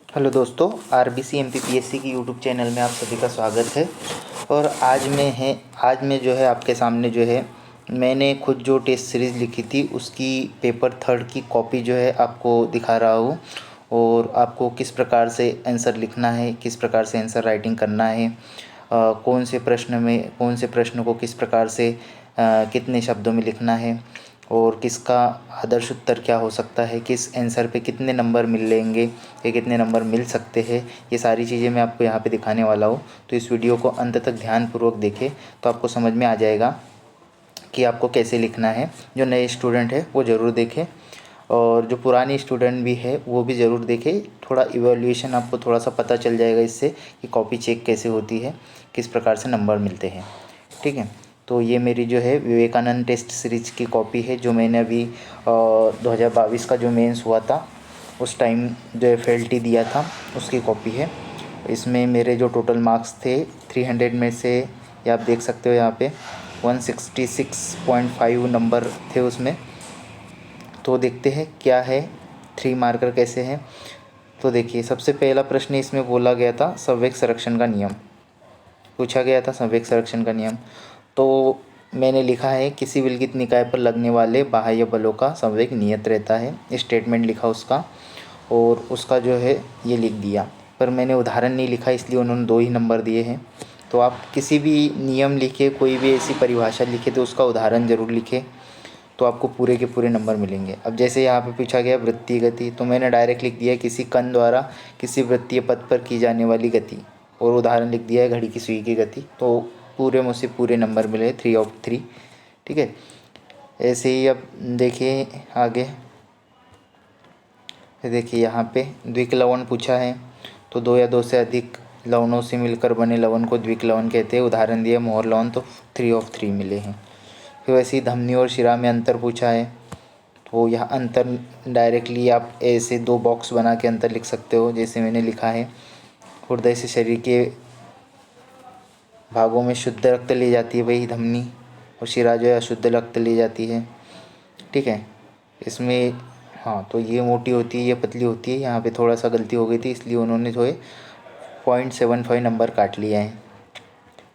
Hello दोस्तों, RBC MPPSC की YouTube channel में आप सभी का स्वागत है। और आज मैं जो है आपके सामने जो है मैंने खुद जो टेस्ट सीरीज़ लिखी थी उसकी पेपर थर्ड की कॉपी जो है आपको दिखा रहा हूँ। और आपको किस प्रकार से आंसर लिखना है, किस प्रकार से आंसर राइटिंग करना है, कौन से प्रश्न को किस प्रकार से कितने शब्दों में लिखना है, और किसका आदर्श उत्तर क्या हो सकता है, किस आंसर पे कितने नंबर मिल लेंगे या कितने नंबर मिल सकते हैं, ये सारी चीज़ें मैं आपको यहाँ पे दिखाने वाला हूँ। तो इस वीडियो को अंत तक ध्यानपूर्वक देखें तो आपको समझ में आ जाएगा कि आपको कैसे लिखना है। जो नए स्टूडेंट है वो ज़रूर देखें, और जो पुराने स्टूडेंट भी है वो भी ज़रूर देखें। थोड़ा इवैल्यूएशन आपको थोड़ा सा पता चल जाएगा इससे कि कॉपी चेक कैसे होती है, किस प्रकार से नंबर मिलते हैं। ठीक है, तो ये मेरी जो है विवेकानंद टेस्ट सीरीज की कॉपी है, जो मैंने अभी 2022 का जो मेंस हुआ था उस टाइम जो एफएलटी दिया था उसकी कॉपी है। इसमें मेरे जो टोटल मार्क्स थे 300 में से, ये आप देख सकते हो यहाँ पे 166.5 नंबर थे उसमें। तो देखते हैं क्या है, 3 मार्कर कैसे हैं। तो देखिए, सबसे पहला प्रश्न इसमें बोला गया था संवेग संरक्षण का नियम पूछा गया था। संवेग संरक्षण का नियम तो मैंने लिखा है, किसी विलगित निकाय पर लगने वाले बाह्य बलों का संवेग नियत रहता है। स्टेटमेंट लिखा उसका, और उसका जो है ये लिख दिया। पर मैंने उदाहरण नहीं लिखा, इसलिए उन्होंने 2 ही नंबर दिए हैं। तो आप किसी भी नियम लिखे, कोई भी ऐसी परिभाषा लिखे तो उसका उदाहरण ज़रूर लिखें, तो आपको पूरे के पूरे नंबर मिलेंगे। अब जैसे यहाँ पे पूछा गया वृत्तीय गति, तो मैंने डायरेक्ट लिख दिया किसी कण द्वारा किसी वृत्तीय पथ पर की जाने वाली गति, और उदाहरण लिख दिया है घड़ी की सुई की गति। तो पूरे मुझसे पूरे नंबर मिले 3/3। ठीक है, ऐसे ही अब देखिए आगे। देखिए यहाँ पे द्विक लवण पूछा है, तो 2 या 2 से अधिक लवणों से मिलकर बने लवण को द्विक लवण कहते हैं। उदाहरण दिया मोहर लवण, तो 3/3 मिले हैं। फिर वैसे ही धमनी और शिरा में अंतर पूछा है, तो यहाँ अंतर डायरेक्टली आप ऐसे 2 बॉक्स बना के अंतर लिख सकते हो, जैसे मैंने लिखा है हृदय से शरीर के भागों में शुद्ध रक्त ले जाती है वही धमनी, और शिरा जो है अशुद्ध रक्त ले जाती है। ठीक है, इसमें हाँ, तो ये मोटी होती है, ये पतली होती है। यहाँ पे थोड़ा सा गलती हो गई थी, इसलिए उन्होंने जो है 0.75 नंबर काट लिया है।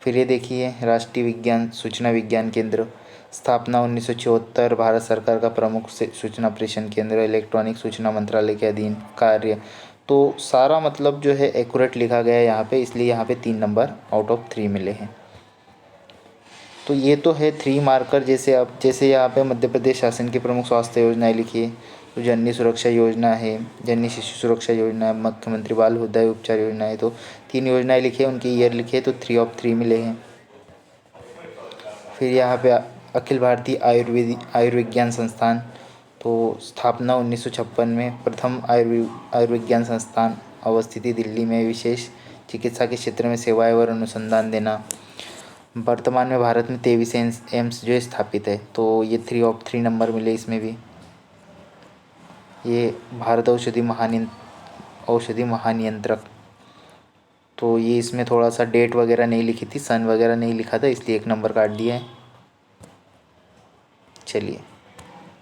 फिर ये देखिए, राष्ट्रीय विज्ञान सूचना विज्ञान केंद्र, स्थापना 1974, भारत सरकार का प्रमुख सूचना प्रेषण केंद्र, इलेक्ट्रॉनिक सूचना मंत्रालय के अधीन कार्य। तो सारा मतलब जो है एक्यूरेट लिखा गया है यहाँ पे, इसलिए यहाँ पे 3 नंबर/3 मिले हैं। तो ये तो है 3 मार्कर। जैसे यहाँ पे मध्य प्रदेश शासन की प्रमुख स्वास्थ्य योजनाएं लिखी है, तो जननी सुरक्षा योजना है, जननी शिशु सुरक्षा योजना है, मुख्यमंत्री बाल हृदय उपचार योजना है। तो 3 योजनाएं लिखी है, उनकी ईयर लिखे, तो 3/3 मिले हैं। फिर यहाँ पे अखिल भारतीय आयुर्विज्ञान संस्थान, तो स्थापना 1956 में, प्रथम आयुर्विज्ञान संस्थान, अवस्थिति दिल्ली में, विशेष चिकित्सा के क्षेत्र में सेवाएं और अनुसंधान देना। वर्तमान में भारत में 23 एम्स जो स्थापित है, तो ये 3/3 नंबर मिले इसमें भी। ये भारत औषधि महानियंत्रक, तो ये इसमें थोड़ा सा डेट वगैरह नहीं लिखी थी, सन वगैरह नहीं लिखा था, इसलिए 1 नंबर काट दिया है। चलिए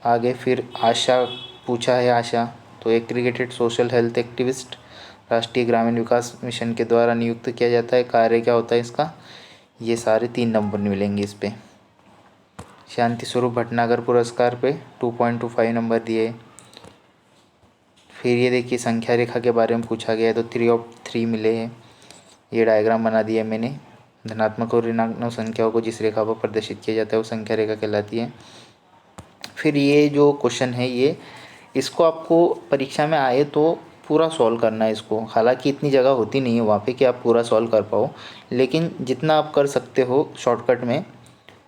आगे। फिर आशा पूछा है। आशा तो एक क्रिकेटेड सोशल हेल्थ एक्टिविस्ट, राष्ट्रीय ग्रामीण विकास मिशन के द्वारा नियुक्त किया जाता है। कार्य क्या होता है इसका, ये सारे 3 नंबर मिलेंगे इस पे। शांति स्वरूप भटनागर पुरस्कार पे 2.25 नंबर दिए। फिर ये देखिए, संख्या रेखा के बारे में पूछा गया है, तो 3/3 मिले हैं। ये डायग्राम बना दिया मैंने। धनात्मक और ऋणात्मक संख्याओं को जिस रेखा पर प्रदर्शित किया जाता है वो संख्या रेखा कहलाती है। फिर ये जो क्वेश्चन है, ये इसको आपको परीक्षा में आए तो पूरा सॉल्व करना है इसको। हालांकि इतनी जगह होती नहीं है वहाँ पे कि आप पूरा सॉल्व कर पाओ, लेकिन जितना आप कर सकते हो शॉर्टकट में,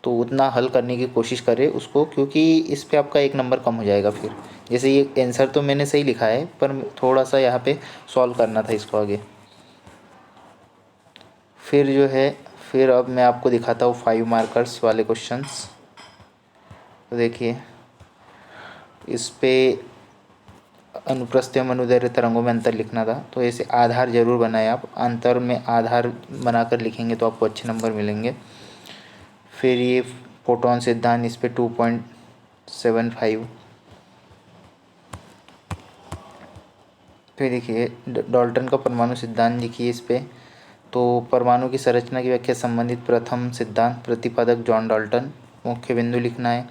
तो उतना हल करने की कोशिश करें उसको, क्योंकि इस पे आपका 1 नंबर कम हो जाएगा। फिर जैसे ये आंसर तो मैंने सही लिखा है, पर थोड़ा सा यहाँ पे सॉल्व करना था इसको आगे। फिर जो है, फिर अब मैं आपको दिखाता हूँ 5 मार्कर्स वाले क्वेश्चंस। तो देखिए, इस पे अनुप्रस्थ एवं अनुदैर्ध्य तरंगों में अंतर लिखना था, तो ऐसे आधार जरूर बनाए आप। अंतर में आधार बनाकर लिखेंगे तो आपको अच्छे नंबर मिलेंगे। फिर ये फोटोन सिद्धांत, इस पे 2.75। फिर देखिए डाल्टन का परमाणु सिद्धांत लिखिए इस पे। तो परमाणु की संरचना की व्याख्या संबंधित प्रथम सिद्धांत प्रतिपादक जॉन डाल्टन। मुख्य बिंदु लिखना है।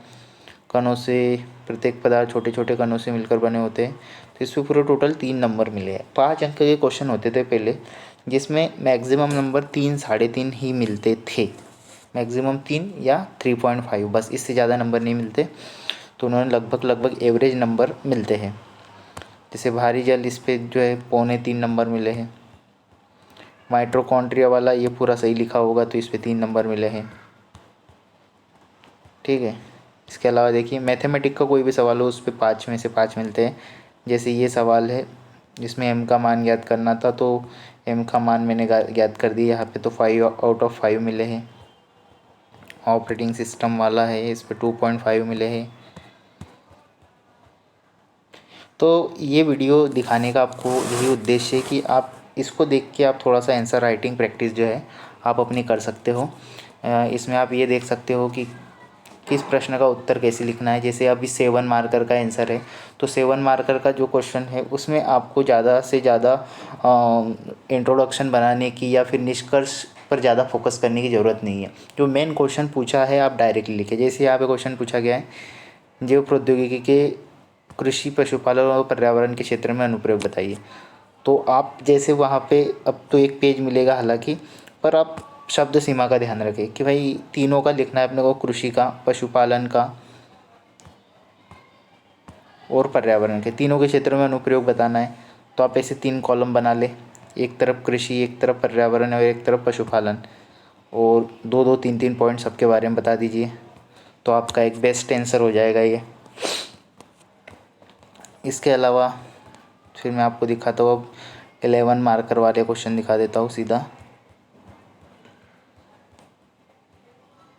कणों से प्रत्येक पदार्थ छोटे छोटे कणों से मिलकर बने होते हैं। तो इस पे पूरे टोटल 3 नंबर मिले हैं। 5 अंक के क्वेश्चन होते थे पहले, जिसमें मैक्सिमम नंबर 3 3.5 ही मिलते थे। मैक्सिमम 3 या 3.5, बस इससे ज़्यादा नंबर नहीं मिलते। तो उन्होंने लगभग एवरेज नंबर मिलते हैं। जैसे भारी जल, इस पे जो है 2.25 नंबर मिले हैं। माइटोकॉन्ड्रिया वाला ये पूरा सही लिखा होगा तो इस पे 3 नंबर मिले हैं। ठीक है। इसके अलावा देखिए मैथमेटिक का कोई भी सवाल हो उस पे 5 में से 5 मिलते हैं। जैसे ये सवाल है जिसमें m का मान ज्ञात करना था, तो m का मान मैंने ज्ञात कर दिया यहाँ पे, तो 5 आउट ऑफ 5 मिले हैं। ऑपरेटिंग सिस्टम वाला है, इस पे 2.5 मिले हैं। तो ये वीडियो दिखाने का आपको यही उद्देश्य है कि आप इसको देख के आप थोड़ा सा आंसर राइटिंग प्रैक्टिस जो है आप अपनी कर सकते हो। इसमें आप ये देख सकते हो कि किस प्रश्न का उत्तर कैसे लिखना है। जैसे अभी 7 मार्कर का आंसर है, तो 7 मार्कर का जो क्वेश्चन है उसमें आपको ज़्यादा से ज़्यादा इंट्रोडक्शन बनाने की या फिर निष्कर्ष पर ज़्यादा फोकस करने की ज़रूरत नहीं है। जो मेन क्वेश्चन पूछा है आप डायरेक्टली लिखें। जैसे यहाँ पे क्वेश्चन पूछा गया है, जैव प्रौद्योगिकी के कृषि, पशुपालन और पर्यावरण के क्षेत्र में अनुप्रयोग बताइए। तो आप जैसे वहाँ पे अब तो एक पेज मिलेगा हालांकि, पर आप शब्द सीमा का ध्यान रखें कि भाई तीनों का लिखना है अपने को, कृषि का, पशुपालन का और पर्यावरण के, तीनों के क्षेत्र में अनुप्रयोग बताना है। तो आप ऐसे 3 कॉलम बना ले, एक तरफ कृषि, एक तरफ पर्यावरण और एक तरफ पशुपालन, और 2-2, 3-3 पॉइंट सबके बारे में बता दीजिए। तो आपका एक बेस्ट आंसर हो जाएगा ये। इसके अलावा फिर मैं आपको दिखाता हूँ, अब 11 मार्कर वाले क्वेश्चन दिखा देता हूँ सीधा।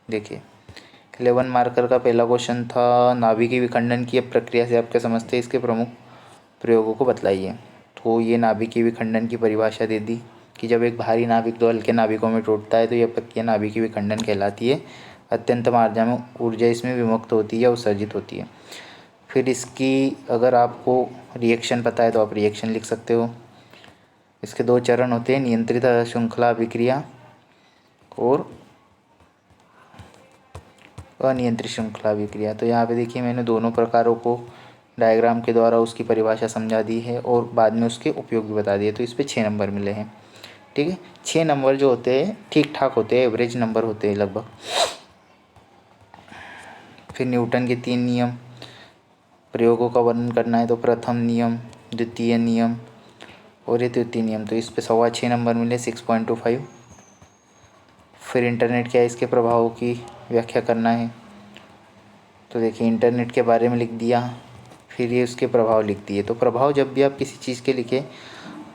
देखिए 11 मार्कर का पहला क्वेश्चन था, नाभिकीय विखंडन की प्रक्रिया से आप क्या समझते हैं, इसके प्रमुख प्रयोगों को बतलाइए। तो ये नाभिकीय विखंडन की परिभाषा दे दी कि जब एक भारी नाभिक 2 हल्के नाभिकों में टूटता है तो यह प्रक्रिया नाभिकीय विखंडन कहलाती है। अत्यंत मात्रा में ऊर्जा इसमें विमुक्त होती है या उत्सर्जित होती है। फिर इसकी अगर आपको रिएक्शन पता है तो आप रिएक्शन लिख सकते हो। इसके 2 चरण होते हैं, नियंत्रित श्रृंखला अभिक्रिया और अनियंत्रित श्रृंखला अभिक्रिया। तो यहाँ पे देखिए मैंने दोनों प्रकारों को डायग्राम के द्वारा उसकी परिभाषा समझा दी है और बाद में उसके उपयोग भी बता दिए। तो इस पे 6 नंबर मिले हैं। ठीक है, 6 नंबर जो होते हैं ठीक ठाक होते हैं, एवरेज नंबर होते हैं लगभग। फिर न्यूटन के 3 नियम, प्रयोगों का वर्णन करना है तो प्रथम नियम, द्वितीय नियम और ये तृतीय नियम। तो इस पे 6.25 नंबर मिले, 6.25। फिर इंटरनेट क्या है, इसके प्रभावों की व्याख्या करना है। तो देखिए इंटरनेट के बारे में लिख दिया, फिर ये उसके प्रभाव लिख दिए। तो प्रभाव जब भी आप किसी चीज़ के लिखें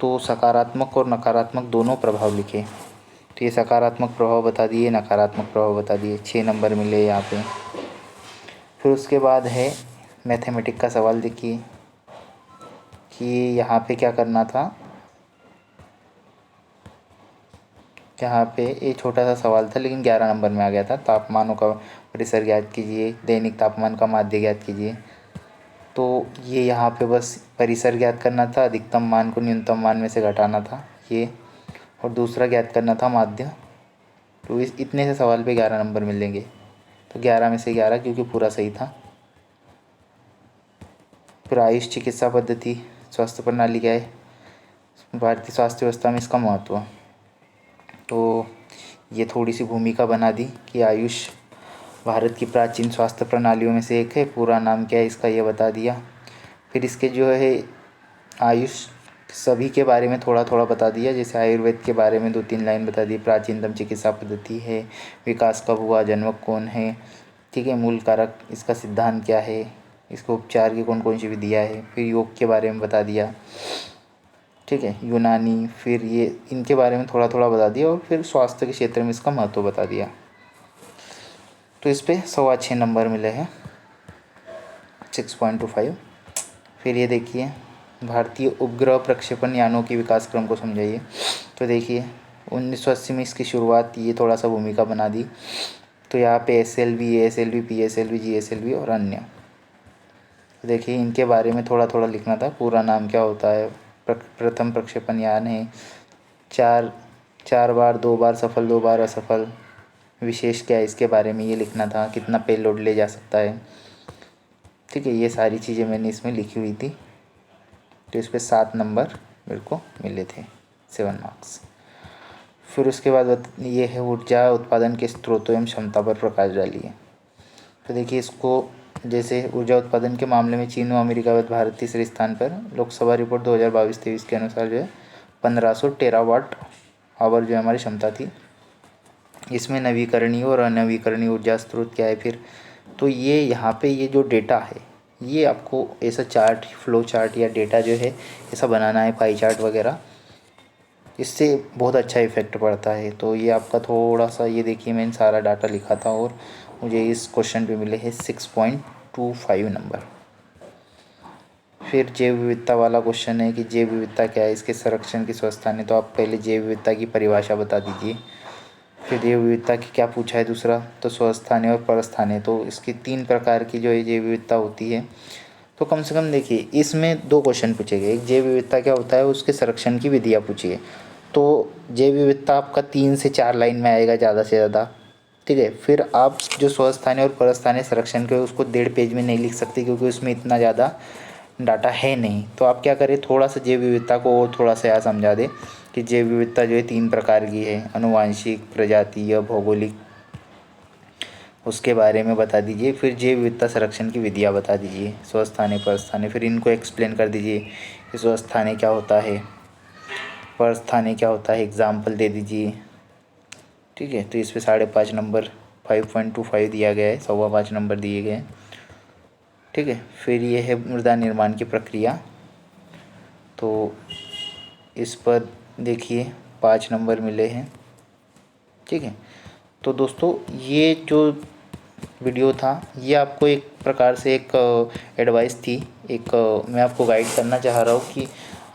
तो सकारात्मक और नकारात्मक दोनों प्रभाव लिखें। तो ये सकारात्मक प्रभाव बता दिए, नकारात्मक प्रभाव बता दिए, 6 नंबर मिले यहाँ पे। फिर उसके बाद है मैथमेटिक का सवाल। देखिए कि यहाँ पे क्या करना था, जहाँ पे ये छोटा सा सवाल था लेकिन 11 नंबर में आ गया था। तापमानों का परिसर ज्ञात कीजिए, दैनिक तापमान का माध्य ज्ञात कीजिए। तो ये यहाँ पे बस परिसर ज्ञात करना था, अधिकतम मान को न्यूनतम मान में से घटाना था ये, और दूसरा ज्ञात करना था माध्य। तो इस इतने से सवाल पे 11 नंबर मिलेंगे। तो 11 में से 11 क्योंकि पूरा सही था। फिर आयुष चिकित्सा पद्धति, स्वास्थ्य प्रणाली क्या है, भारतीय स्वास्थ्य व्यवस्था में इसका महत्व। तो ये थोड़ी सी भूमिका बना दी कि आयुष भारत की प्राचीन स्वास्थ्य प्रणालियों में से एक है। पूरा नाम क्या है इसका ये बता दिया। फिर इसके जो है आयुष सभी के बारे में थोड़ा थोड़ा बता दिया। जैसे आयुर्वेद के बारे में 2-3 लाइन बता दी, प्राचीनतम चिकित्सा पद्धति है, विकास कब हुआ, जन्मक कौन है, ठीक है, मूल कारक, इसका सिद्धांत क्या है, इसको उपचार की कौन कौन सी विधियाँ है। फिर योग के बारे में बता दिया, ठीक है, यूनानी, फिर ये इनके बारे में थोड़ा थोड़ा बता दिया, और फिर स्वास्थ्य के क्षेत्र में इसका महत्व बता दिया। तो इस पर 6.25 नंबर मिले हैं, 6.25। फिर ये देखिए भारतीय उपग्रह प्रक्षेपण यानों के विकास क्रम को समझाइए। तो देखिए 1980 में इसकी शुरुआत, ये थोड़ा सा भूमिका बना दी। तो यहाँ पे SLV, ASLV, PSLV, GSLV और अन्य। तो देखिए इनके बारे में थोड़ा थोड़ा लिखना था, पूरा नाम क्या होता है, प्रथम प्रक्षेपण यान है। 4 बार, 2 बार सफल, 2 बार असफल। विशेष क्या है इसके बारे में ये लिखना था। कितना पेलोड ले जा सकता है। ठीक है, ये सारी चीज़ें मैंने इसमें लिखी हुई थी। तो इस पर 7 नंबर मेरे को मिले थे, 7 मार्क्स। फिर उसके बाद ये है ऊर्जा उत्पादन के स्रोतों एवं क्षमता पर प्रकाश डालिए। तो देखिए इसको, जैसे ऊर्जा उत्पादन के मामले में चीन व अमेरिका व भारत तीसरे स्थान पर। लोकसभा रिपोर्ट 2022-23 के अनुसार जो है 1500 टेरावाट आवर जो हमारी क्षमता थी। इसमें नवीकरणीय और अनवीकरणीय ऊर्जा स्रोत क्या है फिर। तो ये यहाँ पे ये जो डेटा है, ये आपको ऐसा चार्ट, फ्लो चार्ट या डेटा जो है ऐसा बनाना है, पाई चार्ट वगैरह। इससे बहुत अच्छा इफेक्ट पड़ता है। तो ये आपका थोड़ा सा, ये देखिए मैंने सारा डाटा लिखा था और मुझे इस क्वेश्चन पे मिले हैं 6.25 नंबर। फिर जैव विविधता वाला क्वेश्चन है कि जैव विविधता क्या है, इसके संरक्षण की स्वस्थानी। तो आप पहले जैव विविधता की परिभाषा बता दीजिए। फिर जैव विविधता की क्या पूछा है दूसरा, तो स्वस्थानी और परस्थानी। तो इसकी 3 प्रकार की जो है जैव विविधता होती है। तो कम से कम देखिए इसमें 2 क्वेश्चन पूछे गए। एक जैव विविधता क्या होता है, उसके संरक्षण की विधियाँ पूछी है। तो जैव विविधता आपका 3 से 4 लाइन में आएगा ज़्यादा से ज़्यादा। ठीक है, फिर आप जो स्वस्थानी और परस्थानी संरक्षण के उसको 1.5 पेज में नहीं लिख सकते, क्योंकि उसमें इतना ज़्यादा डाटा है नहीं। तो आप क्या करें, थोड़ा सा जैव विविधता को और थोड़ा सा यहाँ समझा दें कि जैव विविधता जो है 3 प्रकार की है, आनुवांशिक, प्रजातीय, भौगोलिक। उसके बारे में बता दीजिए। फिर जैव विविधता संरक्षण की विधियाँ बता दीजिए, स्वस्थानी, परस्थानी। फिर इनको एक्सप्लेन कर दीजिए कि स्वस्थानी क्या होता है, परस्थानी क्या होता है, एग्जाम्पल दे दीजिए। ठीक है, तो इस पे 5.5 नंबर, 5.25 दिया गया है, 5.25 नंबर दिए गए हैं। ठीक है, फिर ये है मृदा निर्माण की प्रक्रिया। तो इस पर देखिए 5 नंबर मिले हैं। ठीक है, तो दोस्तों ये जो वीडियो था ये आपको एक प्रकार से एक एडवाइस थी, एक मैं आपको गाइड करना चाह रहा हूँ कि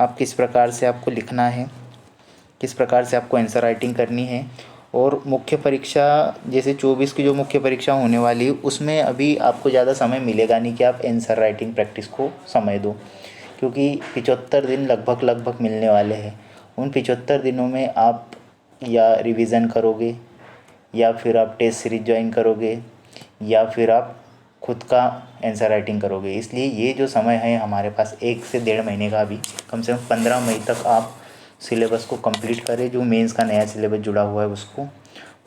आप किस प्रकार से आपको लिखना है, किस प्रकार से आपको आंसर राइटिंग करनी है। और मुख्य परीक्षा जैसे 24 की जो मुख्य परीक्षा होने वाली है उसमें अभी आपको ज़्यादा समय मिलेगा नहीं कि आप आंसर राइटिंग प्रैक्टिस को समय दो, क्योंकि 75 दिन लगभग मिलने वाले हैं। उन 75 दिनों में आप या रिवीजन करोगे, या फिर आप टेस्ट सीरीज ज्वाइन करोगे, या फिर आप खुद का आंसर राइटिंग करोगे। इसलिए ये जो समय है हमारे पास 1 से 1.5 महीने का, अभी कम से कम 15 मई तक आप सिलेबस को कंप्लीट करें, जो मेंस का नया सिलेबस जुड़ा हुआ है उसको।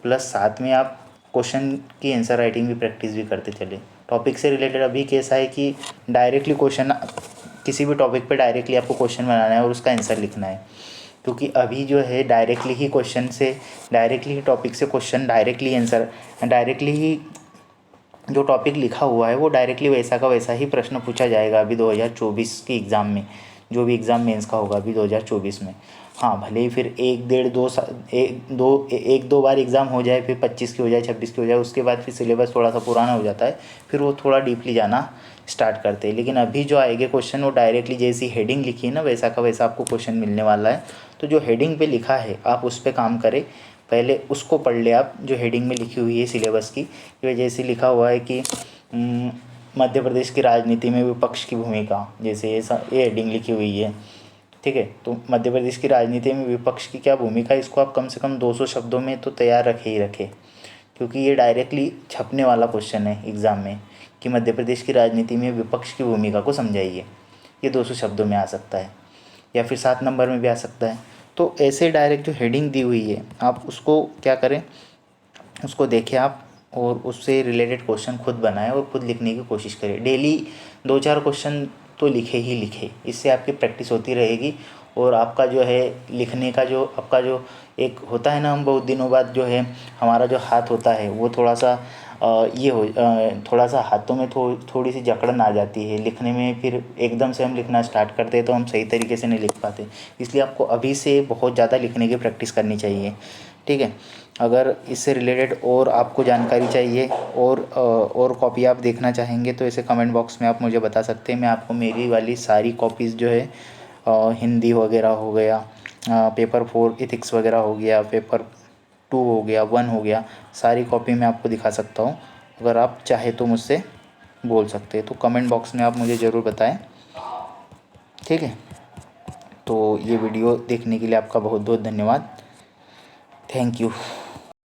प्लस साथ में आप क्वेश्चन की आंसर राइटिंग भी प्रैक्टिस भी करते चले। टॉपिक से रिलेटेड अभी कैसा है कि डायरेक्टली क्वेश्चन, किसी भी टॉपिक पे डायरेक्टली आपको क्वेश्चन बनाना है और उसका आंसर लिखना है। क्योंकि अभी जो है डायरेक्टली ही क्वेश्चन से, डायरेक्टली ही टॉपिक से क्वेश्चन, डायरेक्टली आंसर, डायरेक्टली ही जो टॉपिक लिखा हुआ है वो डायरेक्टली वैसा का वैसा ही प्रश्न पूछा जाएगा अभी 2024 के एग्ज़ाम में, जो भी एग्ज़ाम मेंस का होगा अभी 2024 में। हाँ, भले ही फिर 1 2 बार एग्ज़ाम हो जाए, फिर 25 की हो जाए, 26 की हो जाए, उसके बाद फिर सिलेबस थोड़ा सा पुराना हो जाता है, फिर वो थोड़ा डीपली जाना स्टार्ट करते हैं। लेकिन अभी जो आएंगे क्वेश्चन वो डायरेक्टली जैसी हेडिंग लिखी है ना वैसा का वैसा आपको क्वेश्चन मिलने वाला है। तो जो हेडिंग पे लिखा है आप उस पर काम करें, पहले उसको पढ़ ले आप, जो हेडिंग में लिखी हुई है सिलेबस की। जैसे लिखा हुआ है कि मध्य प्रदेश की राजनीति में विपक्ष की भूमिका, जैसे ये हेडिंग लिखी हुई है। ठीक है, तो मध्य प्रदेश की राजनीति में विपक्ष की क्या भूमिका, इसको आप कम से कम 200 शब्दों में तो तैयार रखे ही रखे, क्योंकि ये डायरेक्टली छपने वाला क्वेश्चन है एग्ज़ाम में कि मध्य प्रदेश की राजनीति में विपक्ष की भूमिका को समझाइए। ये 200 शब्दों में आ सकता है, या फिर 7 नंबर में भी आ सकता है। तो ऐसे डायरेक्ट जो हेडिंग दी हुई है आप उसको क्या करें, उसको देखें आप, और उससे रिलेटेड क्वेश्चन खुद बनाएं और खुद लिखने की कोशिश करें। डेली 2-4 क्वेश्चन तो लिखे ही लिखे, इससे आपकी प्रैक्टिस होती रहेगी। और आपका जो है लिखने का जो आपका जो एक होता है ना, हम बहुत दिनों बाद जो है हमारा जो हाथ होता है वो थोड़ा सा थोड़ा सा हाथों में थोड़ी सी जकड़न आ जाती है लिखने में। फिर एकदम से हम लिखना स्टार्ट करते हैं तो हम सही तरीके से नहीं लिख पाते। इसलिए आपको अभी से बहुत ज़्यादा लिखने की प्रैक्टिस करनी चाहिए। ठीक है, अगर इससे रिलेटेड और आपको जानकारी चाहिए और कॉपी आप देखना चाहेंगे तो इसे कमेंट बॉक्स में आप मुझे बता सकते हैं। मैं आपको मेरी वाली सारी कॉपीज़ जो है हिंदी वगैरह हो गया, पेपर 4 इथिक्स वगैरह हो गया, पेपर 2 हो गया, 1 हो गया, सारी कॉपी मैं आपको दिखा सकता हूँ। अगर आप चाहे तो मुझसे बोल सकते हैं, तो कमेंट बॉक्स में आप मुझे ज़रूर बताएं। ठीक है, तो ये वीडियो देखने के लिए आपका बहुत बहुत धन्यवाद। Thank you.